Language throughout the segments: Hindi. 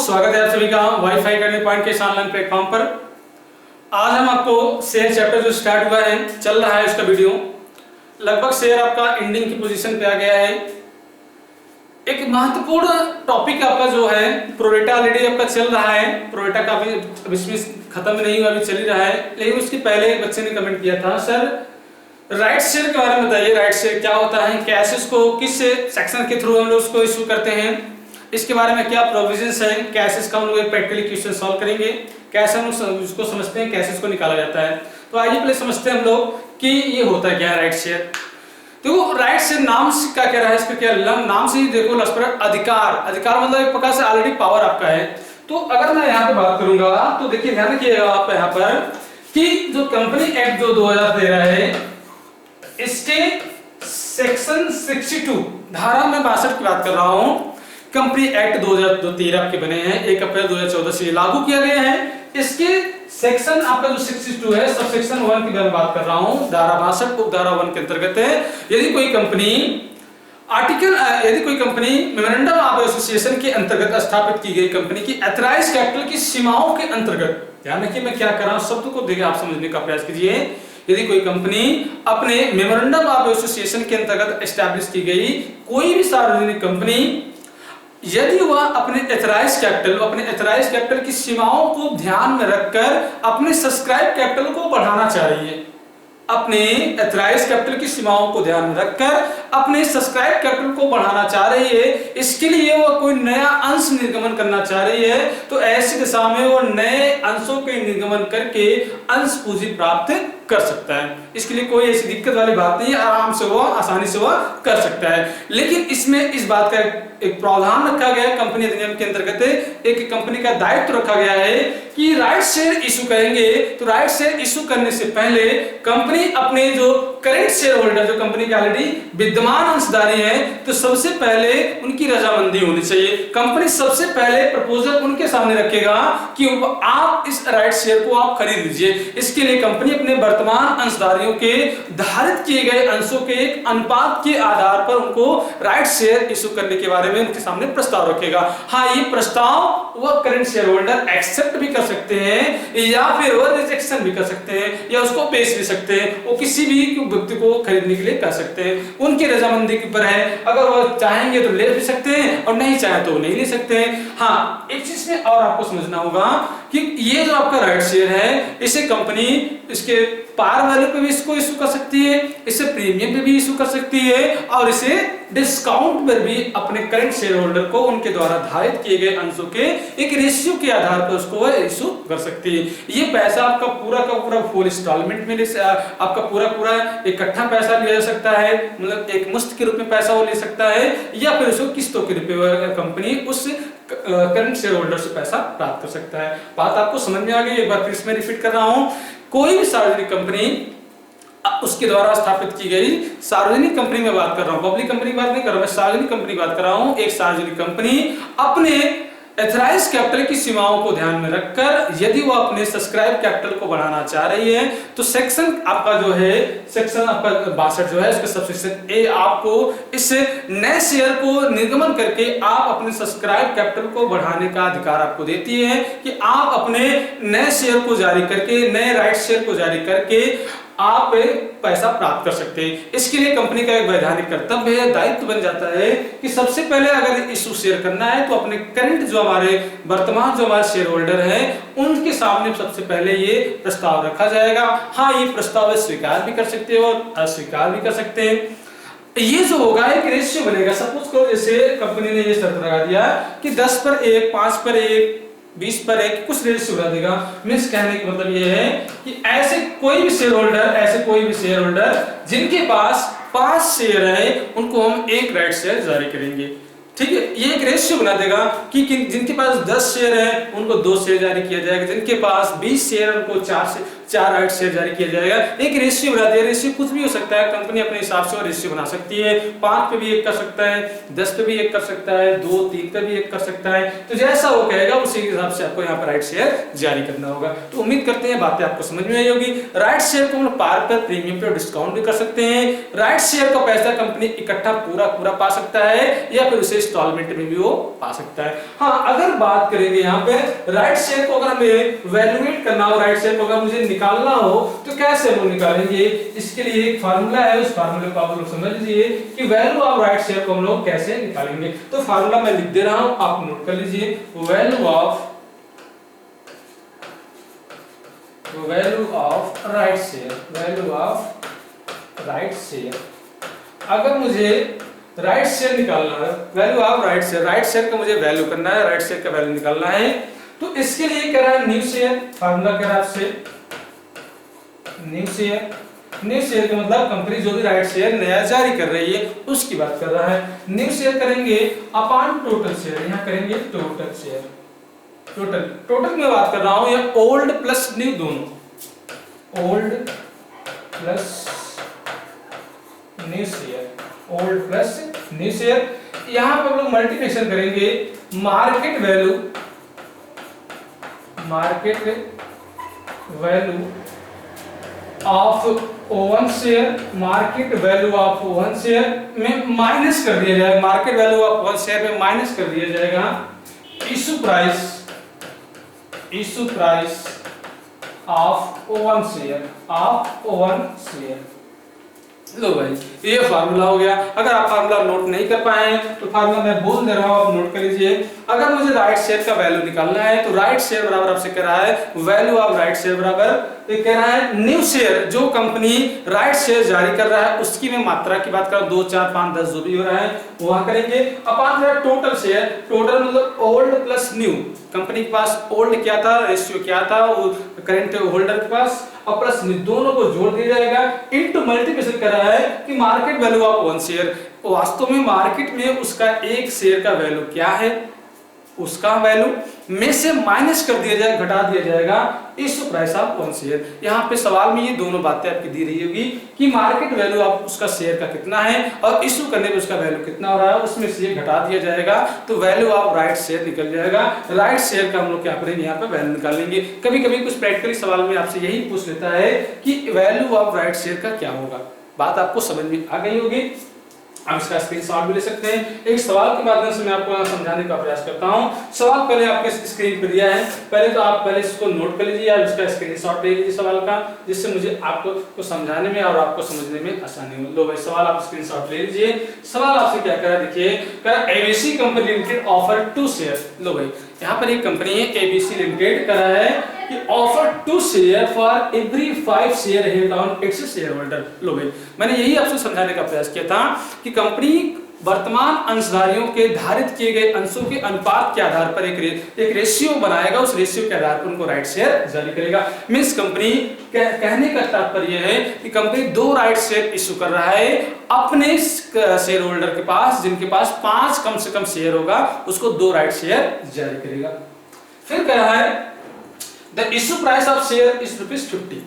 स्वागत है आप सभी का वाईफाई करने पॉइंट के इस ऑनलाइन प्लेटफॉर्म पर। आज हम आपको शेयर चैप्टर जो स्टार्ट हुआ है, चल रहा है उसका वीडियो, लगभग शेयर आपका एंडिंग की पोजीशन पे आ गया है। एक महत्वपूर्ण टॉपिक आपका जो है प्रोरेटा ऑलरेडी आपका चल रहा है, प्रोरेटा का अभी इसमें खत्म नहीं हुआ, अभी चल ही रहा है। लेकिन उसके पहले एक बच्चे ने कमेंट किया था, सर राइट शेयर के बारे में बताइए, राइट शेयर क्या होता है, कैसे उसको किस सेक्शन के थ्रू हम लोग उसको इशू करते हैं, इसके बारे में क्या प्रोविजंस है, कैसे इसका हम लोग एक प्रैक्टिकली क्वेश्चन सॉल्व करेंगे, कैसे हम लोग उसको समझते हैं, कैसे इसको निकाला जाता है। तो आइए पहले समझते हैं हम लोग कि ये होता क्या है राइट शेयर। देखो राइट शेयर नाम से क्या कह रहा है, इसका क्या नाम से ही देखो अधिकार, अधिकार मतलब एक प्रकार से ऑलरेडी पावर आपका है। तो अगर मैं यहाँ पे बात करूंगा तो देखिए ध्यान रखिएगा आप यहाँ पर कि जो कंपनी एक्ट जो 2013 है, इसके सेक्शन 62 धारा में 62 की बात कर रहा हूँ। कंपनी एक्ट 2013 के बने हैं, 1 अप्रैल 2014 से लागू किया गया है। इसके सेक्शन आपका जो 62 है, सब सेक्शन 1 की बात कर रहा हूं, धारा 62 उपधारा 1 के अंतर्गत है। यदि कोई कंपनी मेमोरेंडम ऑफ एसोसिएशन के अंतर्गत स्थापित की गई कंपनी की एथराइज्ड कैपिटल की सीमाओं के अंतर्गत, ध्यान रखिए मैं क्या कर रहा हूं, शब्द को देखिए आप समझने का प्रयास कीजिए। यदि कोई कंपनी अपने मेमोरेंडम ऑफ एसोसिएशन के अंतर्गत एस्टैब्लिश की गई कोई भी सार्वजनिक कंपनी, यदि वह अपने एथराइज्ड कैपिटल की सीमाओं को ध्यान में रखकर अपने सब्सक्राइब कैपिटल को बढ़ाना चाह रही है, अपने एथराइज्ड कैपिटल की सीमाओं को ध्यान में रखकर अपने सब्सक्राइब कैपिटल को बढ़ाना चाह रही है, इसके लिए वह कोई नया अंश निर्गमन करना चाह रही है, तो ऐसी दशा में वो नए अंशों के निर्गमन करके अंश पूंजी प्राप्त कर सकता है। इसके लिए कोई ऐसी दिक्कत वाली बात नहीं है, आराम से वो आसानी से वो कर सकता है। लेकिन इसमें इस बात का एक प्रावधान रखा गया है, कंपनी अधिनियम के अंतर्गत एक कंपनी का दायित्व रखा गया है कि राइट शेयर इशू करेंगे तो राइट शेयर इशू करने से पहले कंपनी अपने जो करेंट शेयर होल्डर, जो कंपनी के ऑलरेडी विद्यमान अंशधारी है, तो सबसे पहले उनकी रजामंदी होनी चाहिए। कंपनी सबसे पहले प्रपोजल उनके सामने रखेगा कि आप इस राइट शेयर को आप खरीद लीजिए। इसके लिए कंपनी अपने वर्तमान अंशधारियों के धारित किए गए अंशों के एक अनुपात के आधार पर उनको राइट शेयर इशू करने के बारे में उनके सामने प्रस्ताव रखेगा। हाँ, ये प्रस्ताव वह करंट शेयर होल्डर एक्सेप्ट भी कर सकते हैं या फिर वह रिजेक्शन भी कर सकते हैं या उसको पेश भी सकते हैं, वो किसी भी व्यक्ति को खरीदने के लिए कर सकते हैं, उनकी रजामंदी के ऊपर है। अगर वो चाहेंगे तो ले भी सकते हैं और नहीं चाहे तो नहीं ले सकते हैं। हाँ, एक चीज में और आपको समझना होगा कि ये जो आपका राइट शेयर है, इसे कंपनी इसके पार वैल्यू पे भी इसको इशू कर सकती है, इसे प्रीमियम पे भी इशू कर सकती है और इसे डिस्काउंट पर भी अपने करंट शेयर होल्डर को उनके द्वारा धारित किए गए अंशों के एक रेशियो के आधार पर उसको इशू कर सकती है। ये पैसा आपका पूरा का पूरा फुल इंस्टॉलमेंट में आपका पूरा इकट्ठा पैसा लिया जा सकता है, मतलब एक मुश्त के रूप में पैसा वो ले सकता है, या फिर उसको किस्तों के रूप में कंपनी उस करंट शेयर होल्डर से पैसा प्राप्त कर सकता है। बात आपको समझ में आ गई? एक बार फिर इसमें रिपीट कर रहा हूं, कोई भी सार्वजनिक कंपनी उसके द्वारा स्थापित की गई, सार्वजनिक कंपनी में बात कर रहा हूं, पब्लिक कंपनी की बात नहीं कर रहा, मैं सार्वजनिक कंपनी की बात कर रहा हूं। एक सार्वजनिक कंपनी अपने एथराइज्ड कैपिटल की सीमाओं को ध्यान में रखकर यदि वो अपने सब्सक्राइब कैपिटल को बढ़ाना चाह रही है, तो सेक्शन आपका जो है, सेक्शन आपका 62 जो है, इसका सबसेक्शन ए आपको इस नए शेयर को निर्गमन करके आप अपने सब्सक्राइब कैपिटल को बढ़ाने का अधिकार आपको देती है कि आप अपने नए शेयर को जारी करके, नए राइट शेयर को जारी करके आप पैसा प्राप्त कर सकते हैं। इसके लिए कंपनी का एक वैधानिक कर्तव्य है, दायित्व बन जाता है कि सबसे पहले अगर इशू शेयर करना है तो अपने करंट जो हमारे वर्तमान जो हमारे शेयर होल्डर हैं उनके सामने सबसे पहले ये प्रस्ताव रखा जाएगा। हाँ, ये प्रस्ताव स्वीकार भी कर सकते हैं और अस्वीकार भी कर सकते हैं। ये जो होगा एक रेशियो बनेगा। सपोज करो जैसे कंपनी ने ये शर्त लगा दिया कि 10 पर 1, 5 पर 1, 20 पर 1 कुछ रेशियो बना देगा। मींस कहने का मतलब ये है कि ऐसे कोई भी शेयर होल्डर जिनके पास 5 शेयर है उनको हम एक राइट शेयर जारी करेंगे। ठीक है, ये एक रेशियो बना देगा कि जिनके पास 10 शेयर है उनको 2 शेयर जारी किया जाएगा, जिनके पास 20 शेयर उनको 4 राइट शेयर जारी किया जाएगा। एक रेशियो बना दिया, रेशियो कुछ भी हो सकता है, कंपनी अपने हिसाब से रेशियो बना सकती है, 5 पे भी 1 कर सकता है, 10 पे भी 1 कर सकता है, 2 3 पे भी 1 कर सकता है। तो जैसा वो कहेगा उसी के हिसाब से आपको यहाँ पर राइट शेयर जारी करना होगा। तो उम्मीद करते हैं बातें आपको समझ में आई होगी। राइट शेयर को हम पार पर, प्रीमियम पे डिस्काउंट भी कर सकते हैं। राइट शेयर का पैसा कंपनी इकट्ठा पूरा पा सकता है या फिर उसे इंस्टॉलमेंट में भी वो पा सकता है। हाँ, अगर बात करेंगे यहाँ पे राइट शेयर को अगर हमें वैल्यूएट करना हो, राइट शेयर को अगर मुझे निकालना हो तो कैसे हम निकालेंगे, इसके लिए एक फार्मूला है, उस फार्मूले को आप लोग समझ लीजिए कि वैल्यू ऑफ राइट शेयर को हम लोग कैसे निकालेंगे। तो फार्मूला मैं लिख दे रहा हूं, आप नोट कर लीजिए। Value of right share, value of right share. अगर मुझे राइट शेयर निकालना है, value of right share, right share का मुझे वैल्यू करना है, राइट शेयर का वैल्यू निकालना है, तो इसके लिए कह रहा है न्यू शेयर, फार्मूला कह रहा है आपसे न्यू शेयर। न्यू शेयर का मतलब कंपनी जो भी राइट शेयर नया जारी कर रही है उसकी बात कर रहा है। न्यू शेयर करेंगे अपॉन टोटल शेयर, यहां करेंगे टोटल शेयर। टोटल में बात कर रहा हूं, या ओल्ड प्लस न्यू दोनों, old plus new share, old plus new share. यहां पर हम लोग मल्टीप्लिकेशन करेंगे market value of one share, market value of one share में माइनस कर दिया जाएगा, market value of one share में माइनस कर दिया जाएगा issue price of one share. लो भाई, ये फार्मूला हो गया। अगर आप फार्मूला नोट नहीं कर पाए तो फार्मूला मैं बोल दे रहा हूं, आप नोट कर लीजिए। अगर मुझे राइट शेयर का वैल्यू निकालना है तो राइट शेयर बराबर आपसे कह रहा है वैल्यू ऑफ राइट शेयर बराबर ये कह रहा है न्यू शेयर, जो कंपनी राइट शेयर जारी कर रहा है उसकी मैं मात्रा की बात कर रहा हूं, 2 4 5 10 जो भी हो रहा है वहां करेंगे। अपॉन टोटल शेयर, टोटल मतलब ओल्ड प्लस न्यू, कंपनी के पास ओल्ड क्या था, रेशियो क्या था करंट होल्डर के पास, और प्लस दोनों को जोड़ दिया जाएगा, इनटू मल्टीप्लिकेशन कर रहा है कि market value of one share. वास्तव में मार्केट में उसका एक शेयर का वैल्यू क्या है, उसका वैल्यू में से माइनस कर दिया जाएगा, घटा दिया जाएगा issue price of one share. यहाँ पे सवाल में ये दोनों बातें आपकी दी रही होगी कि मार्केट वैल्यू ऑफ उसका शेयर का कितना है और इशू करने पे उसका वैल्यू कितना हो रहा है, उसमें से ये घटा दिया जाएगा तो वैल्यू ऑफ राइट शेयर निकल जाएगा। राइट शेयर का हम लोग क्या करेंगे, यहाँ पे वैल्यू निकालेंगे। कभी कभी कुछ प्रैक्टिकली सवाल में आपसे यही पूछ लेता है कि वैल्यू ऑफ राइट शेयर का क्या होगा। बात आपको समझ में आ गई होगी, आप इसका स्क्रीनशॉट भी ले सकते हैं। एक सवाल के माध्यम से मैं आपको समझाने का प्रयास करता हूं। सवाल पहले आपके स्क्रीन पर दिया है, पहले तो आप पहले इसको नोट कर लीजिए, आप इसका स्क्रीनशॉट ले लीजिए सवाल का, जिससे मुझे आपको समझाने में और आपको समझने में आसानी हो। लो भाई, सवाल आप स्क्रीनशॉट ले लीजिए। सवाल आपसे क्या कह रहा है, देखिए कह रहा है ABC company limited offer 2 share. लो भाई, यहाँ पर एक कंपनी है एबीसी लिमिटेड कर रहा है कि offer 2 share for every 5 share held on its share holder. लो भाई, मैंने यही आपसे समझाने का प्रयास किया था कि कंपनी वर्तमान अंशधारियों के धारित किए गए अंशों के अनुपात के आधार पर एक रेशियो बनाएगा, उस रेशियो के आधार पर उनको राइट शेयर जारी करेगा। मींस कंपनी कहने का तात्पर्य है कि कंपनी 2 राइट शेयर इशू कर रहा है अपने शेयर होल्डर के पास, जिनके पास 5 कम से कम शेयर होगा उसको 2 राइट शेयर जारी करेगा। फिर कह रहा है the issue price of share is ₹50,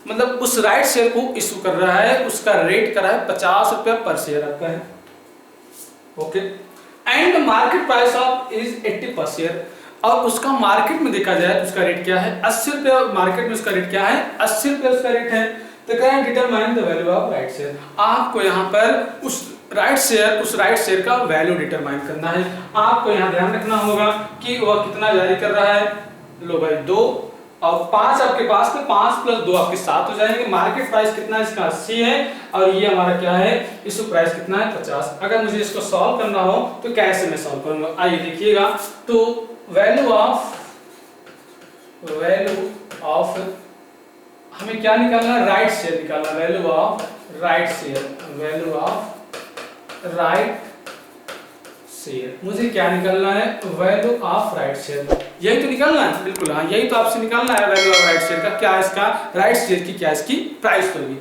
मतलब उस राइट शेयर को इशू कर रहा है, उसका रेट कर रहा है ₹50 पर शेयर आपका है, okay. And market price of is 80 पर शेयर, और उसका मार्केट में देखा जाए तो उसका रेट क्या है, ₹80। मार्केट में उसका रेट क्या है, ₹80 उसका रेट है। तो कहें determine the value of right share, आपको यहाँ पर उस राइट शेयर का वैल्यू डिटरमाइन करना है। आपको यहाँ ध्यान रखना होगा कि वह कितना जारी कर रहा है। लो भाई 2 और 5 आपके पास, तो 5 + 2 आपके 7 हो जाएंगे। मार्केट प्राइस कितना है इसका 80 है, और ये हमारा क्या है, इशू प्राइस कितना है 50। अगर मुझे इसको सॉल्व करना हो तो कैसे मैं सॉल्व करूंगा, आइए देखिएगा। तो वैल्यू ऑफ हमें क्या निकालना है, राइट शेयर निकालना, वैल्यू ऑफ राइट शेयर, मुझे क्या निकालना है, वैल्यू ऑफ राइट शेयर, यही तो निकालना है। बिल्कुल हाँ, यही तो आपसे निकालना है वैल्यू ऑफ राइट शेयर का, क्या इसका राइट शेयर की क्या इसकी प्राइस होगी।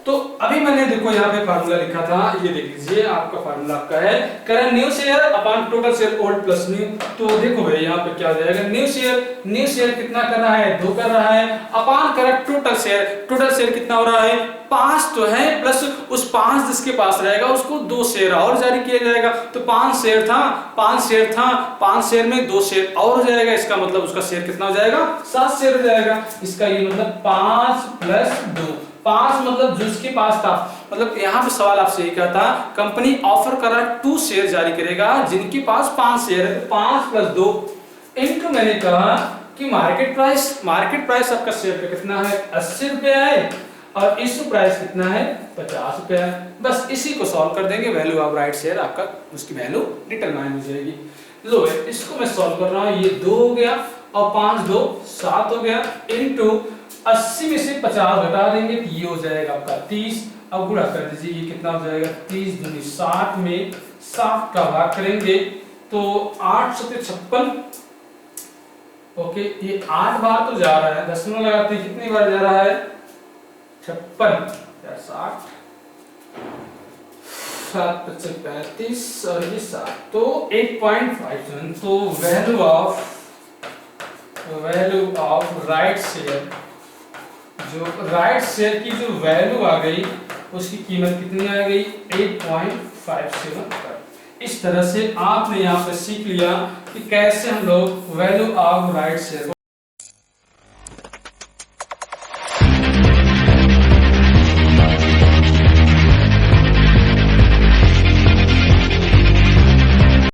तो अभी मैंने देखो यहाँ पे फार्मूला लिखा था, ये देख लीजिए आपका फार्मूला आपका है current new share upon total share old plus new. तो देखो भाई यहाँ पे क्या हो जाएगा, न्यू शेयर कितना कर रहा है, 2 कर रहा है, अपॉन करंट टोटल शेयर कितना हो रहा है, 5 तो है, प्लस उस 5 जिसके पास रहेगा उसको 2 शेयर और जारी किया जाएगा। तो 5 शेयर था, 5 शेयर में 2 शेयर और हो जाएगा, इसका मतलब उसका शेयर कितना हो जाएगा, 7 शेयर हो जाएगा। इसका ये मतलब 5 प्लस 2, 5 मतलब जिसके पास था, मतलब यहाँ पे सवाल आपसे ये कहता कंपनी ऑफर कर रहा 2 शेयर जारी करेगा जिनके पास 5 शेयर है, तो 5 प्लस 2 इनटू मैंने कहा कि मार्केट प्राइस आपका शेयर का कितना है, 80 रुपया है, और इशू प्राइस कितना है, 50 रुपया है। बस इसी को सॉल्व कर देंगे, वैल्यू ऑफ राइट शेयर आपका उसकी वैल्यू डिटरमाइन हो जाएगी। लो इसको मैं सॉल्व कर रहा हूँ, ये 2 हो गया और 5 2 7 हो गया, इनटू 80 में से 50 घटा देंगे तो ये हो जाएगा आपका 30। अब गुणा कर दीजिए, ये कितना हो जाएगा, 30 दूनी 60 में 7 का भाग करेंगे तो 8 सत्ते 56। ओके, ये 8 बार तो जा रहा है, दशमलव लगाते हैं कितनी बार जा रहा है, 56 या 60, 7 25 35 और ये 7, तो 8.57। तो वैल्यू ऑफ राइट शेयर, जो राइट शेयर की जो वैल्यू आ गई उसकी कीमत कितनी आ गई, 8.57। इस तरह से आपने यहाँ पे सीख लिया कि कैसे हम लोग वैल्यू ऑफ राइट शेयर